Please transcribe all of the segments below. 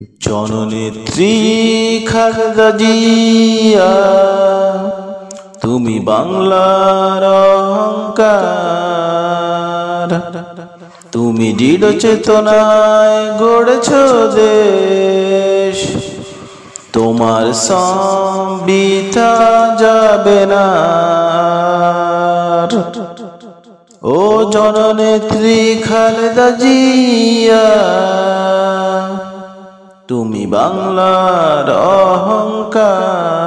জননেত্রী খালেদা জিয়া, তুমি বাংলার অহংকার। তুমি দৃঢ় চেতনায় গড়েছ দেশ, তোমার বৃথা যাবে না। ও জননেত্রী খালেদা জিয়া, তুমি বাংলার অহংকার।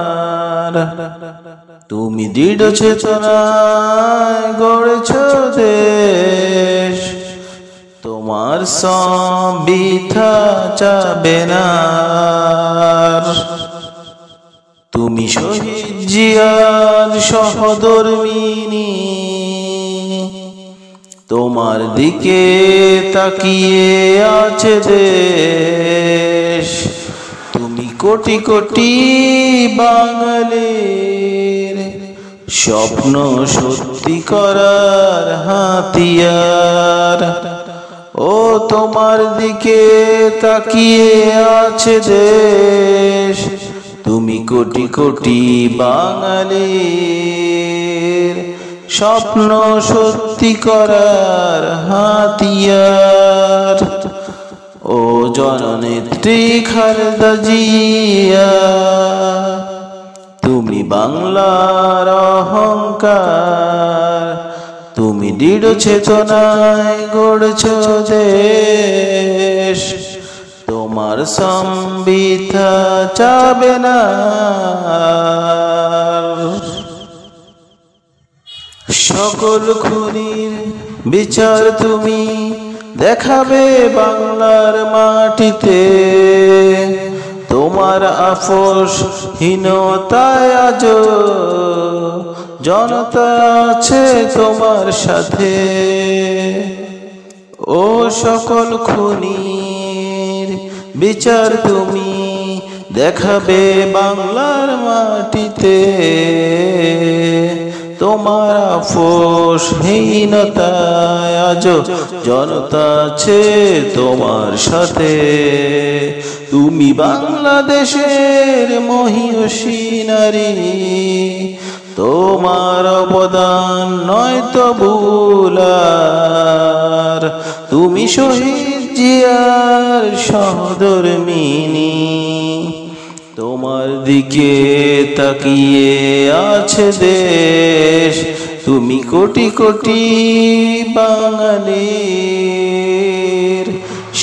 তুমি দৃঢ় চেতনায় গড়েছ দেশ, তোমার বৃথা যাবে না। তুমি শহীদ জিয়ার সহধর্মিণী, তোমার দিকে তাকিয়ে আছে দেশ। তুমি কোটি কোটি বাঙালির স্বপ্ন সত্যি করার হাতিয়ার। ও তোমার দিকে তাকিয়ে আছে দেশ, তুমি কোটি কোটি বাঙালির স্বপ্ন সত্যি করার হাতিয়ার। ও জননেত্রী খালেদা জিয়া, তুমি বাংলার অহংকার। তুমি দৃঢ় চেতনায় গড়েছ দেশ, তোমার বৃথা যাবে না। সকল খুনির বিচার তুমি দেখাবে বাংলার মাটিতে। তোমার আপোষহীনতায় আজ জনতা আছে তোমার সাথে। ও সকল খুনির বিচার তুমি দেখাবে বাংলার মাটিতে। তোমার আপোষহীনতায় আজ জনতা আছে তোমার সাথে। তুমি বাংলাদেশের মহিয়সী নারী, তোমার অবদান নয়তো ভুলার। তুমি শহীদ জিয়ার সহধর্মিণী, তোমার দিকে তাকিয়ে আছে দেশ। তুমি কোটি কোটি বাঙালির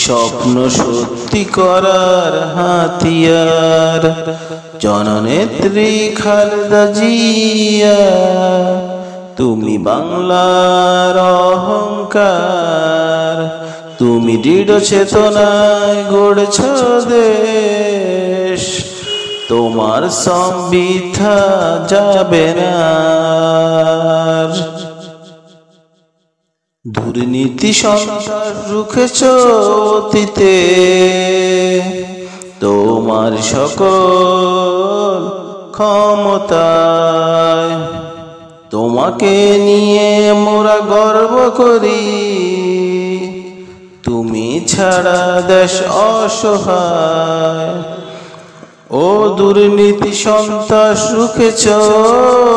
স্বপ্ন সত্যি করার হাতিয়ার। জননেত্রী খালেদা জিয়া, তুমি বাংলার অহংকার। তুমি দৃঢ় চেতনায় গড়েছ দেশ, তোমার বৃথা যাবে না। দুর্নীতি সন্ত্রাস রুখেছ অতীতে, তোমার সকল ক্ষমতায়। তোমাকে নিয়ে মোরা গর্ব করি, তুমি ছাড়া দেশ অসহায়। ও দুর্নীতি সন্ত্রাস রুখেছ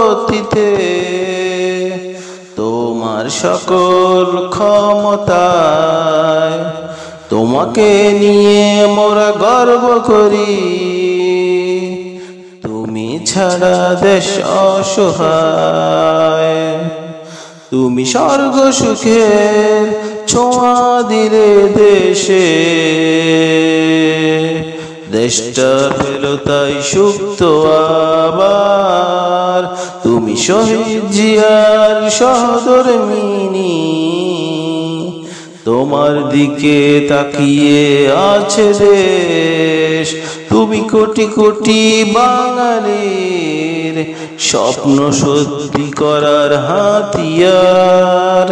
অতীতে, তোমার সকল ক্ষমতায়। তোমাকে নিয়ে মোরা গর্ব করি, তুমি ছাড়া দেশ অসহায়। তুমি স্বর্গ সুখের ছোঁয়া দিলে দেশে, দেশটা পেল তাই সুপ্ত আবার। তুমি শহীদ জিয়ার সহধর্মিণী, তোমার দিকে তাকিয়ে আছে দেশ। তুমি কোটি কোটি বাঙালির স্বপ্ন সত্যি করার হাতিয়ার।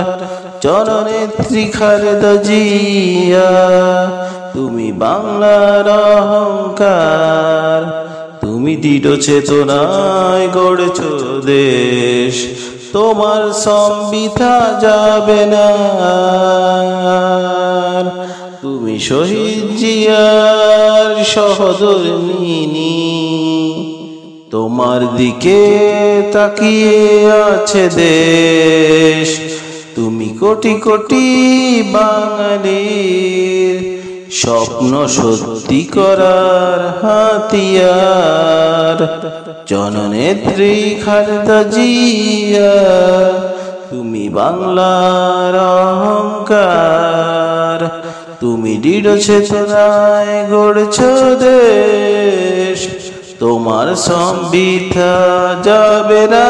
জননেত্রী খালেদা জিয়া, তুমি বাংলার অহংকার। তুমি দৃঢ় চেতনায় গড়েছ দেশ, তোমার বৃথা যাবে না। তুমি শহীদ জিয়ার সহধর্মিণী, তোমার দিকে তাকিয়ে আছে দেশ। তুমি কোটি কোটি বাঙালির স্বপ্ন সত্যি করার হাতিয়ার। জননেত্রী খালেদা জিয়া, তুমি বাংলার অহংকার। তুমি দৃঢ় চেতনায় গড়েছ দেশ, তোমার সম্বিতা যাবে না।